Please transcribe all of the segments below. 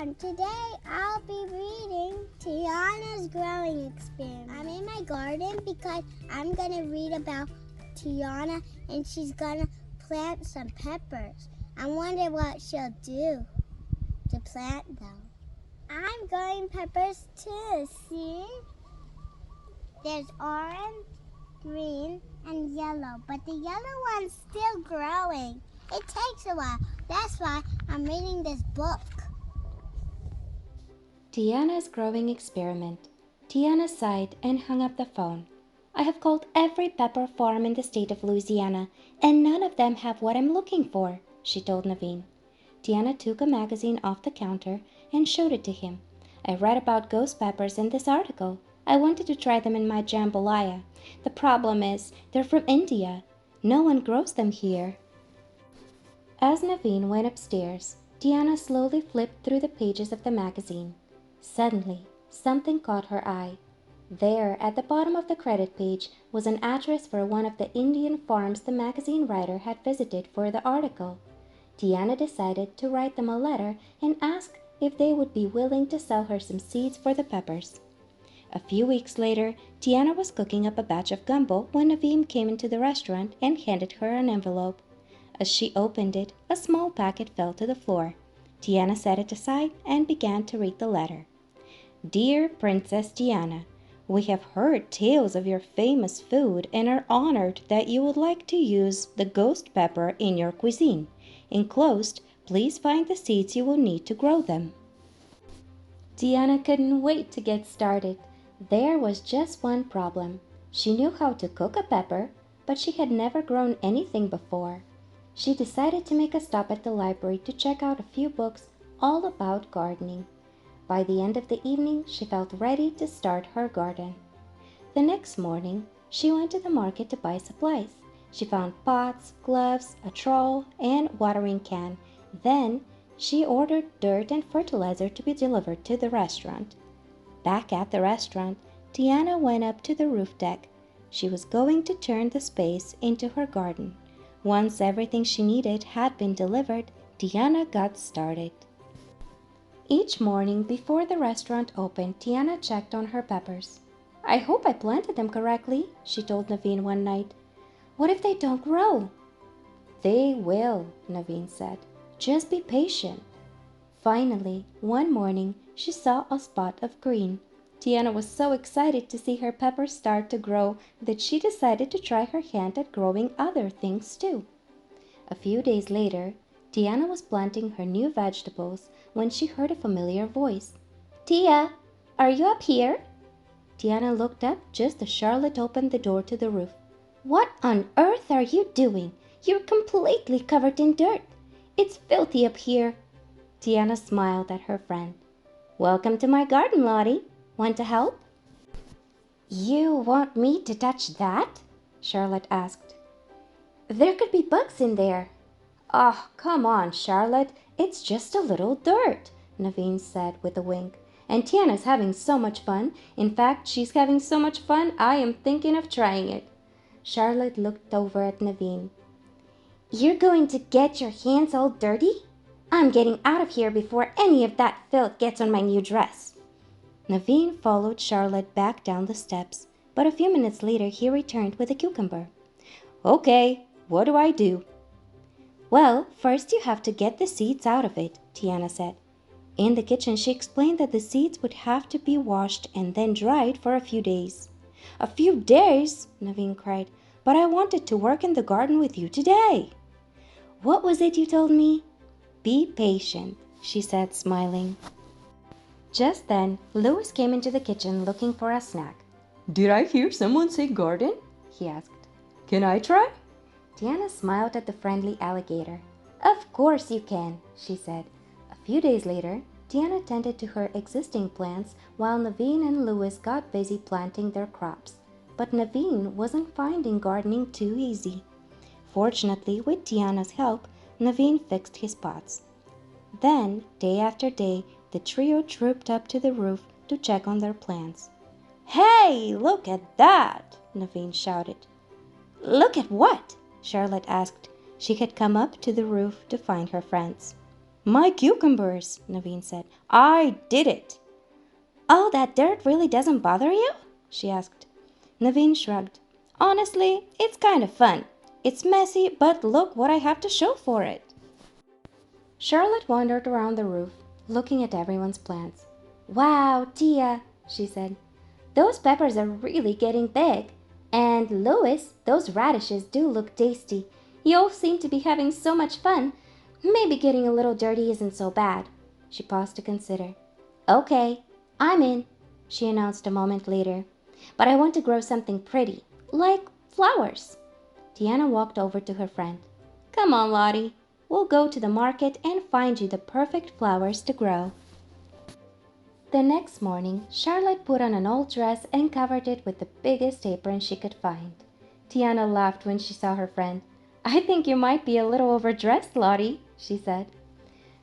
everyone! Today I'll be reading Tiana's growing experiment. I'm in my garden because I'm going to read about Tiana and she's going to plant some peppers. I wonder what she'll do to plant them. I'm growing peppers too, see? There's orange, green, and yellow, but the yellow one's still growing. It takes a while. That's why I'm reading this book. Tiana's growing experiment. Tiana sighed and hung up the phone. I have called every pepper farm in the state of Louisiana, and none of them have what I'm looking for, she told Naveen. Tiana took a magazine off the counter and showed it to him. I read about ghost peppers in this article. I wanted to try them in my jambalaya. The problem is, they're from India. No one grows them here. As Naveen went upstairs, Tiana slowly flipped through the pages of the magazine. Suddenly, something caught her eye. There, at the bottom of the credit page, was an address for one of the Indian farms the magazine writer had visited for the article. Tiana decided to write them a letter and ask if they would be willing to sell her some seeds for the peppers. A few weeks later, Tiana was cooking up a batch of gumbo when Naveen came into the restaurant and handed her an envelope. As she opened it, a small packet fell to the floor. Tiana set it aside and began to read the letter. Dear Princess Tiana, we have heard tales of your famous food and are honored that you would like to use the ghost pepper in your cuisine. Enclosed, please find the seeds you will need to grow them. Tiana couldn't wait to get started. There was just one problem. She knew how to cook a pepper, but she had never grown anything before. She decided to make a stop at the library to check out a few books all about gardening. By the end of the evening, she felt ready to start her garden. The next morning, she went to the market to buy supplies. She found pots, gloves, a trowel, and watering can. Then, she ordered dirt and fertilizer to be delivered to the restaurant. Back at the restaurant, Tiana went up to the roof deck. She was going to turn the space into her garden. Once everything she needed had been delivered, Tiana got started. Each morning before the restaurant opened, Tiana checked on her peppers. I hope I planted them correctly, she told Naveen one night. What if they don't grow? They will, Naveen said. Just be patient. Finally, one morning, she saw a spot of green. Tiana was so excited to see her peppers start to grow that she decided to try her hand at growing other things too. A few days later, Tiana was planting her new vegetables when she heard a familiar voice. Tia, are you up here? Tiana looked up just as Charlotte opened the door to the roof. What on earth are you doing? You're completely covered in dirt. It's filthy up here. Tiana smiled at her friend. Welcome to my garden, Lottie. Want to help? You want me to touch that? Charlotte asked. There could be bugs in there. Oh, come on, Charlotte. It's just a little dirt, Naveen said with a wink. And Tiana's having so much fun. In fact, she's having so much fun, I am thinking of trying it. Charlotte looked over at Naveen. You're going to get your hands all dirty? I'm getting out of here before any of that filth gets on my new dress. Naveen followed Charlotte back down the steps, but a few minutes later he returned with a cucumber. Okay, what do I do? Well, first you have to get the seeds out of it, Tiana said. In the kitchen, she explained that the seeds would have to be washed and then dried for a few days. A few days? Naveen cried. But I wanted to work in the garden with you today. What was it you told me? Be patient, she said, smiling. Just then, Louis came into the kitchen looking for a snack. Did I hear someone say garden? He asked. Can I try? Tiana smiled at the friendly alligator. Of course you can, she said. A few days later, Tiana tended to her existing plants while Naveen and Louis got busy planting their crops. But Naveen wasn't finding gardening too easy. Fortunately, with Tiana's help, Naveen fixed his pots. Then, day after day, the trio trooped up to the roof to check on their plants. Hey, look at that! Naveen shouted. Look at what? Charlotte asked. She had come up to the roof to find her friends. My cucumbers, Naveen said. I did it. Oh, that dirt really doesn't bother you? She asked. Naveen shrugged. Honestly, it's kind of fun. It's messy, but look what I have to show for it. Charlotte wandered around the roof, looking at everyone's plants. Wow, Tia, she said. Those peppers are really getting big. And Louis, those radishes do look tasty. You all seem to be having so much fun. Maybe getting a little dirty isn't so bad. She paused to consider. Okay, I'm in, she announced a moment later. But I want to grow something pretty, like flowers. Tiana walked over to her friend. Come on, Lottie. We'll go to the market and find you the perfect flowers to grow. The next morning, Charlotte put on an old dress and covered it with the biggest apron she could find. Tiana laughed when she saw her friend. I think you might be a little overdressed, Lottie, she said.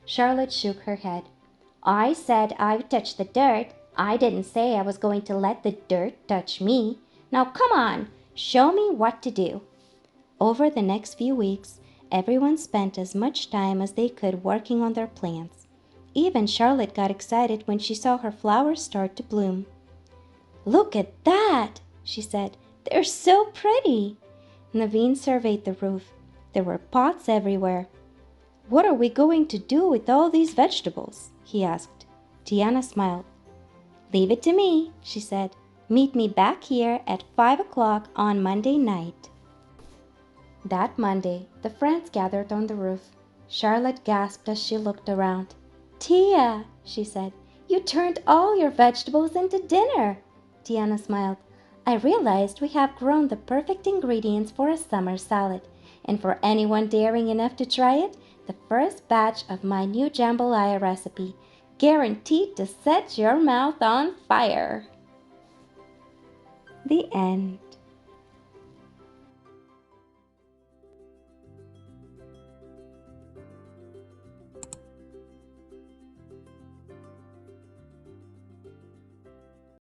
Charlotte shook her head. I said I'd touch the dirt. I didn't say I was going to let the dirt touch me. Now come on, show me what to do. Over the next few weeks, everyone spent as much time as they could working on their plants. Even Charlotte got excited when she saw her flowers start to bloom. Look at that, she said. They're so pretty. Naveen surveyed the roof. There were pots everywhere. What are we going to do with all these vegetables? He asked. Tiana smiled. Leave it to me, she said. Meet me back here at 5 o'clock on Monday night. That Monday, the friends gathered on the roof. Charlotte gasped as she looked around. Tia, she said, you turned all your vegetables into dinner. Tiana smiled. I realized we have grown the perfect ingredients for a summer salad, and for anyone daring enough to try it, the first batch of my new jambalaya recipe, guaranteed to set your mouth on fire. The end.